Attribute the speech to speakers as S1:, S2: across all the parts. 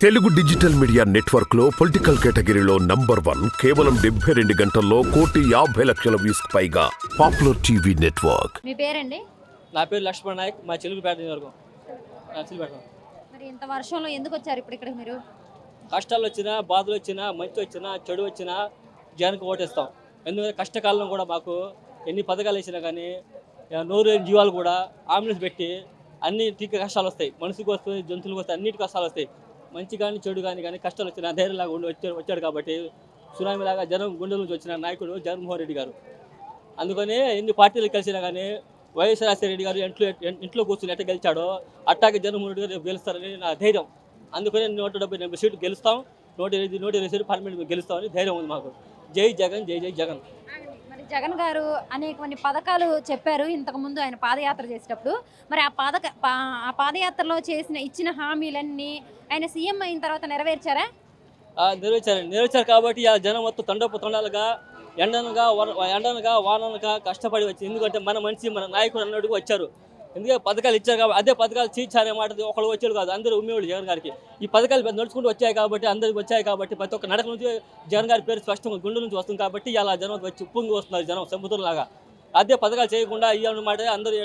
S1: Telugu digital media network లో political కేటగిరీలో number 1 కేవలం 72 గంటల్లో 1,50,00,000 వ్యూస్ పైగా పాపులర్ టీవీ నెట్వర్క్.
S2: మీ పేరండి?
S3: నా పేరు లక్ష్మణ్ నాయక్, మా చిలుగుపేట నియోజకవర్గం.
S2: మరి ఇంత వర్షంలో ఎందుకు వచ్చారు ఇక్కడికి మీరు?
S3: కష్టాలు వచ్చినా, బాధలు వచ్చినా, మంచి వచ్చినా, చెడు వచ్చినా జగన్కి ఓటేస్తాం. ఎందుకంటే కష్టకాలంలో కూడా మాకు ఎన్ని పథకాలు ఇచ్చినా కానీ నూరు జీవాలు కూడా అంబులెన్స్ పెట్టి అన్నిటికీ కష్టాలు వస్తాయి. మనిషికి వస్తాయి, జంతువులకు వస్తాయి, అన్నిటికీ కష్టాలు వస్తాయి. మంచి కానీ చెడు కానీ కష్టాలు వచ్చినా ధైర్యంలాగా ఉండి వచ్చాడు కాబట్టి సునామీలాగా జనం గుండెల నుంచి వచ్చిన నాయకుడు జగన్మోహన్ రెడ్డి గారు. అందుకని ఎన్ని పార్టీలు కలిసినా కానీ వైఎస్ రాజశేఖర రెడ్డి గారు ఇంట్లో కూర్చుని ఎట్ట గెలిచాడో అట్టాగే జగన్మోహన్ రెడ్డి గారు గెలుస్తారని నా ధైర్యం. అందుకని 170 సీట్లు గెలుస్తాం, 120 సీట్లు పార్లమెంట్ గెలుస్తామని ధైర్యం ఉంది మాకు. జై జగన్, జై జై జగన్.
S2: మరి జగన్ గారు అనేకమంది పథకాలు చెప్పారు ఇంతకుముందు ఆయన పాదయాత్ర చేసేటప్పుడు. మరి ఆ పాదయాత్రలో ఇచ్చిన హామీలన్నీ ఆయన సీఎం అయిన తర్వాత నెరవేర్చారా?
S3: నెరవేర్చారు కాబట్టి ఆ జనం మొత్తం తండాలుగా ఎండనగా వాననగా కష్టపడి వచ్చి, ఎందుకంటే మన మనిషి మన నాయకుడు అన్నట్టుగా వచ్చారు. ఎందుకంటే పథకాలు ఇచ్చారు కాబట్టి అదే పథకాలు చీచారే మాట ఒకళ్ళు వచ్చాడు కాదు, అందరూ ఉమ్మేవాళ్ళు జగన్ గారికి. ఈ పథకాలు నడుచుకుంటూ వచ్చాయి కాబట్టి అందరికి వచ్చాయి కాబట్టి ప్రతి ఒక్క నడక నుంచి జగన్ గారి పేరు స్పష్టంగా గుండె నుంచి వస్తుంది కాబట్టి ఇలా జనం వచ్చి ఉప్పొంగి వస్తున్నారు, జనం సముద్రంలాగా. అదే పథకాలు చేయకుండా ఇవ్వడం మాట అందరూ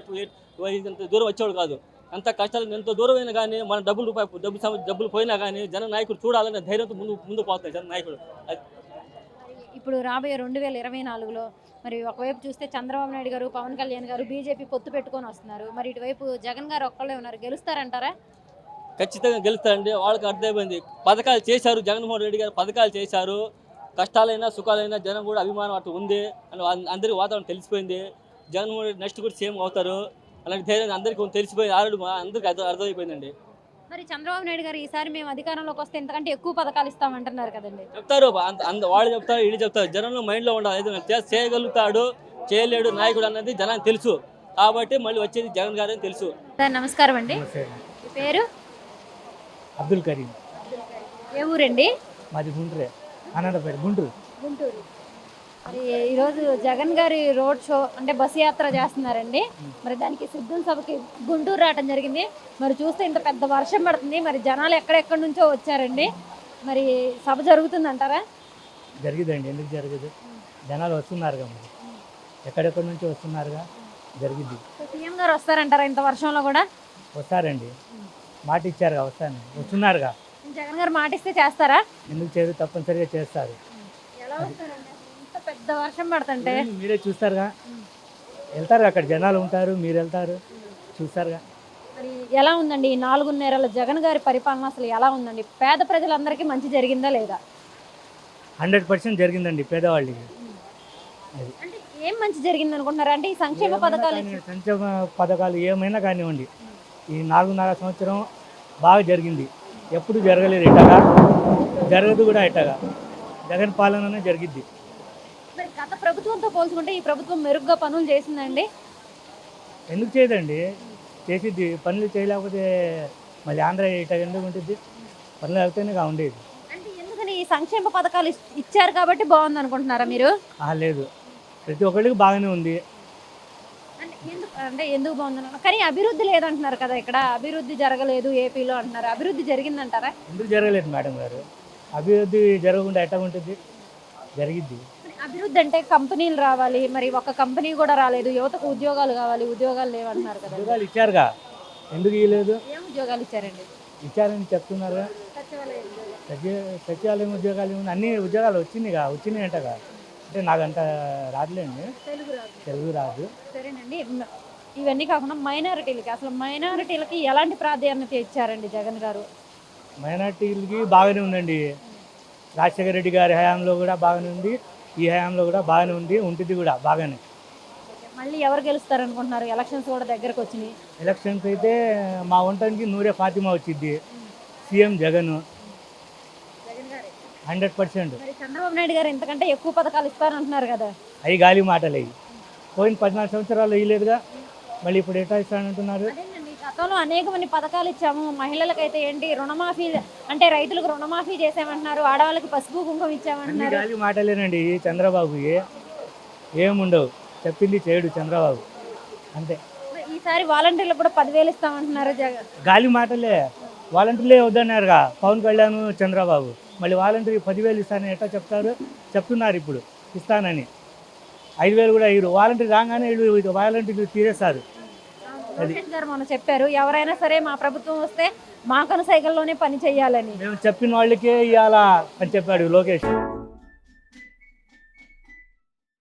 S3: ఇంత దూరం వచ్చేవాడు కాదు. అంత కష్టాలు ఎంత దూరం అయినా కానీ మన డబ్బులు పోయినా కానీ జన నాయకుడు చూడాలనే ధైర్యంతో ముందు పోతాయి జన నాయకుడు.
S2: ఇప్పుడు రాబోయే 2024లో మరి ఒకవైపు చూస్తే చంద్రబాబు నాయుడు గారు, పవన్ కళ్యాణ్ గారు బీజేపీ పొత్తు పెట్టుకొని వస్తున్నారు. మరి ఇటువైపు జగన్ గారు ఒక్కళ్ళే ఉన్నారు, గెలుస్తారంటారా?
S3: ఖచ్చితంగా గెలుస్తారండి. వాళ్ళకి అర్థమైంది, పథకాలు చేశారు, జగన్మోహన్ రెడ్డి గారు పథకాలు చేశారు. కష్టాలైనా సుఖాలైనా జనం కూడా అభిమానం అటు ఉంది అని అందరికీ వాతావరణం తెలిసిపోయింది. జగన్మోహన్ రెడ్డి నెక్స్ట్ కూడా సీఎం అవుతారు అలాంటి ధైర్యం అందరికీ తెలిసిపోయింది, ఆల్రెడీ అందరికీ అర్థమైపోయిందండి.
S2: మరి చంద్రబాబు నాయుడు గారు ఈసారి మేము అధికారంలోకి వస్తే ఇంతకంటే ఎక్కువ పథకాలు ఇస్తామంటున్నారు కదండి.
S3: చెప్తారు, వాళ్ళు చెప్తారు, వీళ్ళు చెప్తారు. జనంలో మైండ్లో ఉండాలి, చేయగలుగుతాడు చేయలేడు నాయకుడు అన్నది జనానికి తెలుసు కాబట్టి మళ్ళీ వచ్చేది జగన్ గారు అని తెలుసు.
S2: సార్ నమస్కారం అండి. పేరు?
S4: అబ్దుల్ కరీం.
S2: ఏ ఊరండి?
S4: మాది గుంటూరే, అనంతపేట, గుంటూరు.
S2: మరి ఈరోజు జగన్ గారి రోడ్ షో అంటే బస్సు యాత్ర చేస్తున్నారండి. మరి దానికి సిద్ధం సభకి గుంటూరు రావడం జరిగింది. మరి చూస్తే ఇంత పెద్ద వర్షం పడుతుంది, మరి జనాలు ఎక్కడెక్కడి నుంచో వచ్చారండి. మరి సభ జరుగుతుందంటారా?
S4: జరిగిద్దండి, ఎందుకు జరగదు? జనాలు వస్తున్నారుగా, మరి ఎక్కడెక్కడి నుంచి వస్తున్నారుగా, జరిగిద్ది.
S2: సీఎం గారు వస్తారంటారా ఇంత వర్షంలో కూడా?
S4: వస్తారండి, మాట ఇచ్చారుగా, వస్తున్నారుగా.
S2: జగన్ గారు మాట ఇస్తే చేస్తారా?
S4: ఎందుకు చేయరు, తప్పనిసరిగా చేస్తారు.
S2: ఎలా వస్తారండి ఇంత పెద్ద వర్షం పడుతుంటే?
S4: మీరే చూస్తారుగా, వెళ్తారు, అక్కడ జనాలు ఉంటారు, మీరు వెళ్తారు, చూస్తారుగా.
S2: మరి ఎలా ఉందండి ఈ 4.5 నెలల జగన్ గారి పరిపాలన, అసలు ఎలా ఉందండి? పేద ప్రజలందరికీ మంచి జరిగిందా లేదా?
S4: 100% జరిగిందండి పేదవాళ్ళకి. అది
S2: అంటే ఏం మంచి జరిగింది అనుకుంటున్నారు? అంటే ఈ సంక్షేమ
S4: పథకాలు ఏమైనా కానివ్వండి, ఈ 4.5 సంవత్సరం బాగా జరిగింది. ఎప్పుడు జరగలేదు ఇట్టగా, జరగదు కూడా ఇట్టగా. జగన్ పాలననే జరిగిద్ది.
S2: మరి గత ప్రభుత్వంతో పోల్చుకుంటే ఈ ప్రభుత్వం మెరుగ్గా పనులు చేసిందండి?
S4: ఎందుకు చేయదండి, చేసిద్ది. పనులు చేయలేకపోతే మళ్ళీ ఆంధ్ర ఇట్టగా ఎందుకు ఉంటుంది? పనులు వెళ్తేనే ఉండేది.
S2: అంటే ఎందుకని ఈ సంక్షేమ పథకాలు ఇచ్చారు కాబట్టి బాగుంది అనుకుంటున్నారా మీరు?
S4: లేదు, ప్రతి ఒక్కరికి బాగానే ఉంది.
S2: అంటే ఎందుకు బాగుందన్నారు? కానీ అభివృద్ధి లేదంటున్నారు కదా, ఇక్కడ అభివృద్ధి జరగలేదు ఏపీలో అంటున్నారు. అభివృద్ధి జరిగిందంటారా?
S4: ఎందుకు జరగలేదు మేడం గారు? అభివృద్ధి జరగకుండా ఎట్లా ఉంటుంది? జరిగిద్ది.
S2: అభివృద్ధి అంటే కంపెనీలు రావాలి, మరి ఒక కంపెనీ కూడా రాలేదు. యువతకు ఉద్యోగాలు కావాలి, ఉద్యోగాలు లేవంటున్నారు కదా.
S4: ఉద్యోగాలు ఇచ్చారుగా, ఎందుకు ఇవ్వలేదు?
S2: ఏం ఉద్యోగాలు ఇచ్చారండి?
S4: ఇచ్చారని చెప్తున్నారుగా. సచివాలయం ఉద్యోగాలు అన్ని ఉద్యోగాలు వచ్చినాయి అంటగా. అంటే నాకంత రాదులేండి, తెలుగు రాదు.
S2: సరేనండి, ఇవన్నీ కాకుండా మైనారిటీలకి ఎలాంటి ప్రాధాన్యత ఇచ్చారండి జగన్ గారు?
S4: మైనార్టీలకి బాగానే ఉందండి. రాజశేఖర రెడ్డి గారి హయాంలో కూడా బాగానే ఉంది, ఈ హయాంలో కూడా బాగానే ఉంది, ఉంటుంది కూడా బాగానే.
S2: మళ్ళీ ఎవరు గెలుస్తారనుకుంటున్నారు? ఎలక్షన్స్ కూడా దగ్గరకు వచ్చినాయి.
S4: ఎలక్షన్స్ అయితే మా వంటానికి నూరే ఫాతిమా వచ్చింది, సీఎం జగన్ 100%.
S2: చంద్రబాబు నాయుడు గారు ఇంతకంటే ఎక్కువ పథకాలు ఇస్తారంటున్నారు కదా.
S4: అవి గాలి మాటలు. అవి పోయిన 14 సంవత్సరాలు ఇవ్వలేదుగా, మళ్ళీ ఇప్పుడు ఎట్లా ఇస్తానంటున్నారు?
S2: గతంలో అనేకమంది పథకాలు ఇచ్చాము. మహిళలకైతే ఏంటి రుణమాఫీ, అంటే రైతులకు రుణమాఫీ చేసామంటున్నారు, ఆడవాళ్ళకి పసుపు కుంకుమ ఇచ్చామంటున్నారు.
S4: గాలి మాటలేనండి చంద్రబాబు, ఏముండవు, చెప్పింది చేయడు చంద్రబాబు అంతే.
S2: ఈసారి వాలంటీర్లకు కూడా 10,000 ఇస్తామంటున్నారు జగన్.
S4: గాలి మాటలే, వాలంటీర్లే వద్దన్నారుగా పవన్ కళ్యాణ్ చంద్రబాబు, మళ్ళీ వాలంటీర్ 10,000 ఇస్తానని ఎట్లా చెప్తున్నారు ఇప్పుడు ఇస్తానని. 5,000 కూడా ఇవ్వరు. వాలంటీర్ రాగానే వీళ్ళు వాలంటీర్లు తీరేస్తారు.
S2: లోకేష్ గారు మొన్న చెప్పారు ఎవరైనా సరే మా ప్రభుత్వం వస్తే మా కను సైకిల్లోనే పని చేయాలని.
S4: మేము చెప్పిన వాళ్ళకే ఇవ్వాలా అని చెప్పాడు లోకేష్.